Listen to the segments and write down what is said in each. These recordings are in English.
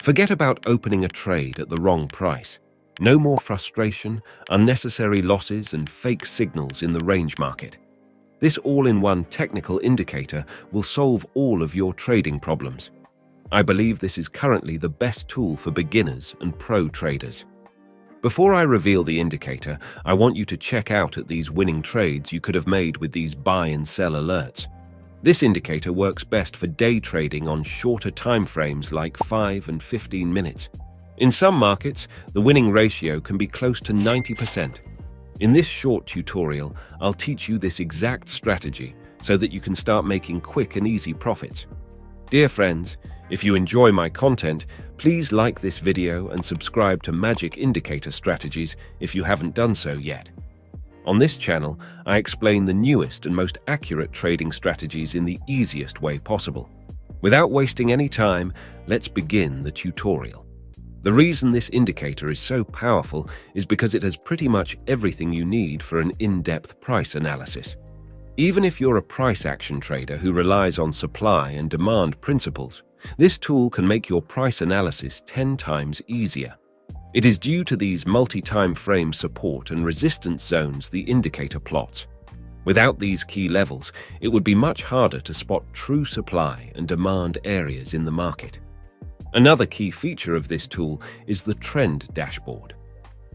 Forget about opening a trade at the wrong price. No more frustration, unnecessary losses, and fake signals in the range market. This all-in-one technical indicator will solve all of your trading problems. I believe this is currently the best tool for beginners and pro traders. Before I reveal the indicator, I want you to check out at these winning trades you could have made with these buy and sell alerts. This indicator works best for day trading on shorter time frames like 5 and 15 minutes. In some markets, the winning ratio can be close to 90%. In this short tutorial, I'll teach you this exact strategy so that you can start making quick and easy profits. Dear friends, if you enjoy my content, please like this video and subscribe to Magic Indicator Strategies if you haven't done so yet. On this channel, I explain the newest and most accurate trading strategies in the easiest way possible. Without wasting any time, let's begin the tutorial. The reason this indicator is so powerful is because it has pretty much everything you need for an in-depth price analysis. Even if you're a price action trader who relies on supply and demand principles, this tool can make your price analysis 10 times easier. It is due to these multi-time frame support and resistance zones the indicator plots. Without these key levels, it would be much harder to spot true supply and demand areas in the market. Another key feature of this tool is the trend dashboard.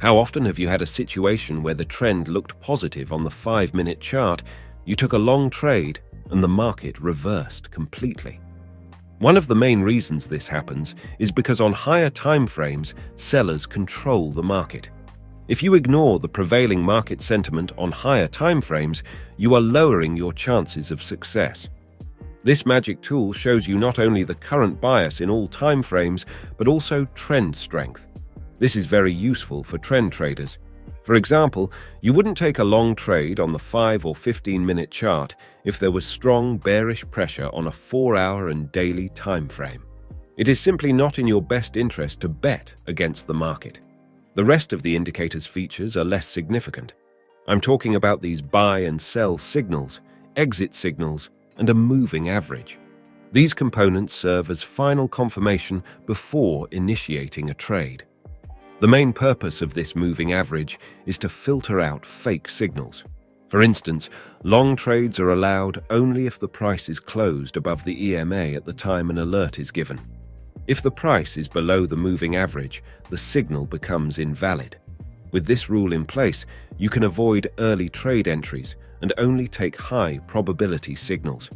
How often have you had a situation where the trend looked positive on the 5-minute chart, you took a long trade, and the market reversed completely? One of the main reasons this happens is because on higher time frames, sellers control the market. If you ignore the prevailing market sentiment on higher time frames, you are lowering your chances of success. This magic tool shows you not only the current bias in all time frames, but also trend strength. This is very useful for trend traders. For example, you wouldn't take a long trade on the 5 or 15-minute chart if there was strong bearish pressure on a 4-hour and daily time frame. It is simply not in your best interest to bet against the market. The rest of the indicator's features are less significant. I'm talking about these buy and sell signals, exit signals, and a moving average. These components serve as final confirmation before initiating a trade. The main purpose of this moving average is to filter out fake signals. For instance, long trades are allowed only if the price is closed above the EMA at the time an alert is given. If the price is below the moving average, the signal becomes invalid. With this rule in place, you can avoid early trade entries and only take high probability signals.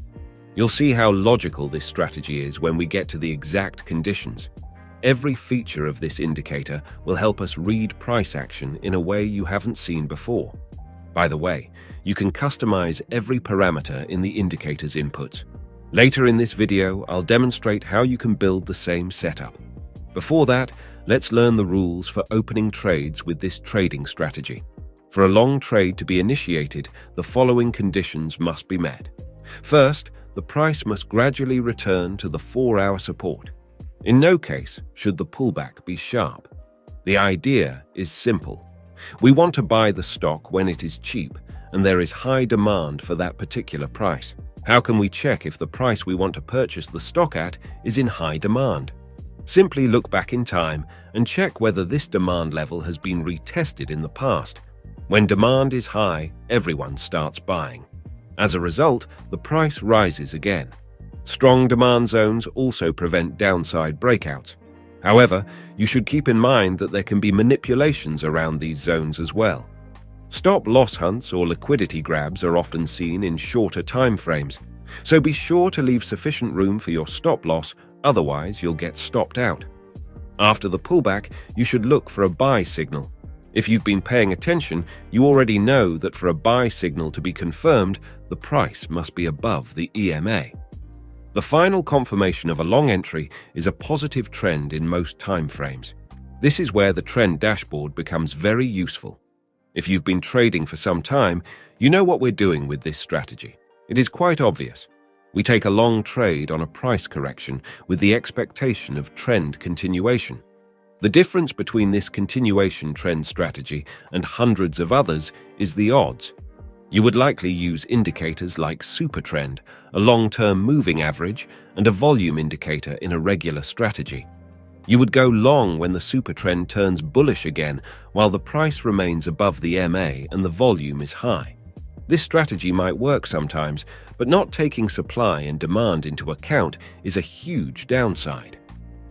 You'll see how logical this strategy is when we get to the exact conditions. Every feature of this indicator will help us read price action in a way you haven't seen before. By the way, you can customize every parameter in the indicator's inputs. Later in this video, I'll demonstrate how you can build the same setup. Before that, let's learn the rules for opening trades with this trading strategy. For a long trade to be initiated, the following conditions must be met. First, the price must gradually return to the 4-hour support. In no case should the pullback be sharp. The idea is simple. We want to buy the stock when it is cheap and there is high demand for that particular price. How can we check if the price we want to purchase the stock at is in high demand? Simply look back in time and check whether this demand level has been retested in the past. When demand is high, everyone starts buying. As a result, the price rises again. Strong demand zones also prevent downside breakouts. However, you should keep in mind that there can be manipulations around these zones as well. Stop-loss hunts or liquidity grabs are often seen in shorter time frames, so be sure to leave sufficient room for your stop-loss, otherwise you'll get stopped out. After the pullback, you should look for a buy signal. If you've been paying attention, you already know that for a buy signal to be confirmed, the price must be above the EMA. The final confirmation of a long entry is a positive trend in most time frames. This is where the trend dashboard becomes very useful. If you've been trading for some time, you know what we're doing with this strategy. It is quite obvious. We take a long trade on a price correction with the expectation of trend continuation. The difference between this continuation trend strategy and hundreds of others is the odds. You would likely use indicators like Supertrend, a long-term moving average, and a volume indicator in a regular strategy. You would go long when the super trend turns bullish again, while the price remains above the MA and the volume is high. This strategy might work sometimes, but not taking supply and demand into account is a huge downside.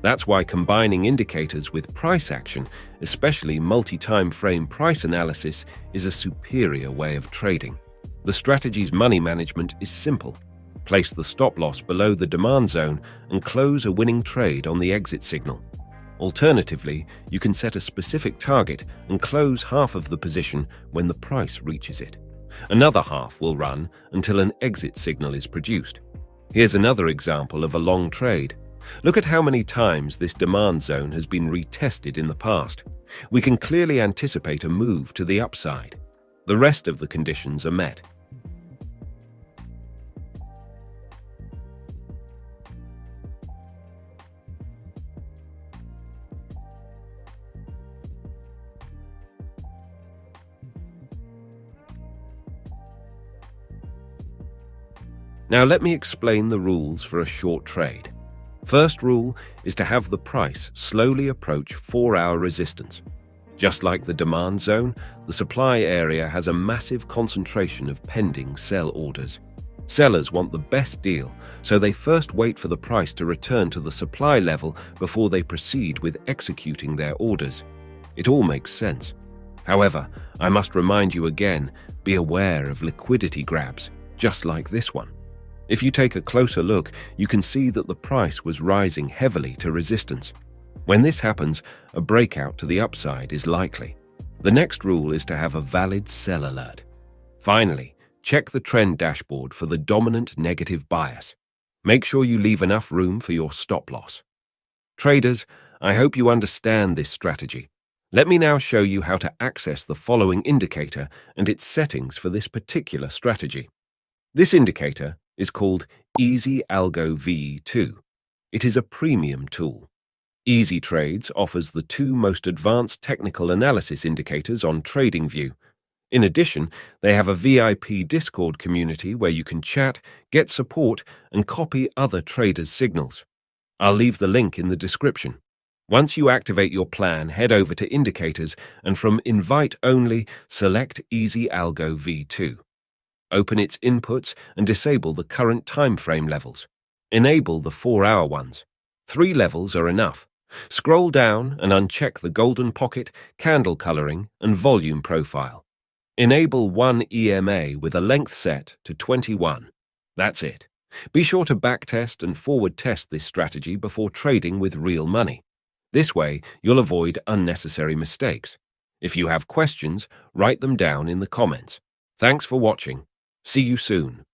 That's why combining indicators with price action, especially multi-time frame price analysis, is a superior way of trading. The strategy's money management is simple. Place the stop loss below the demand zone and close a winning trade on the exit signal. Alternatively, you can set a specific target and close half of the position when the price reaches it. Another half will run until an exit signal is produced. Here's another example of a long trade. Look at how many times this demand zone has been retested in the past. We can clearly anticipate a move to the upside. The rest of the conditions are met. Now let me explain the rules for a short trade. First rule is to have the price slowly approach 4-hour resistance. Just like the demand zone, the supply area has a massive concentration of pending sell orders. Sellers want the best deal, so they first wait for the price to return to the supply level before they proceed with executing their orders. It all makes sense. However, I must remind you again, be aware of liquidity grabs, just like this one. If you take a closer look, you can see that the price was rising heavily to resistance. When this happens, a breakout to the upside is likely. The next rule is to have a valid sell alert. Finally, check the trend dashboard for the dominant negative bias. Make sure you leave enough room for your stop loss. Traders, I hope you understand this strategy. Let me now show you how to access the following indicator and its settings for this particular strategy. This indicator is called Easy Algo V2. It is a premium tool. Easy Trades offers the 2 most advanced technical analysis indicators on TradingView. In addition, they have a VIP Discord community where you can chat, get support, and copy other traders' signals. I'll leave the link in the description. Once you activate your plan, head over to Indicators and from Invite Only, select Easy Algo V2. Open its inputs and disable the current time frame levels. Enable the 4-hour ones. 3 levels are enough. Scroll down and uncheck the golden pocket, candle coloring, and volume profile. Enable 1 EMA with a length set to 21. That's it. Be sure to backtest and forward test this strategy before trading with real money. This way, you'll avoid unnecessary mistakes. If you have questions, write them down in the comments. Thanks for watching. See you soon.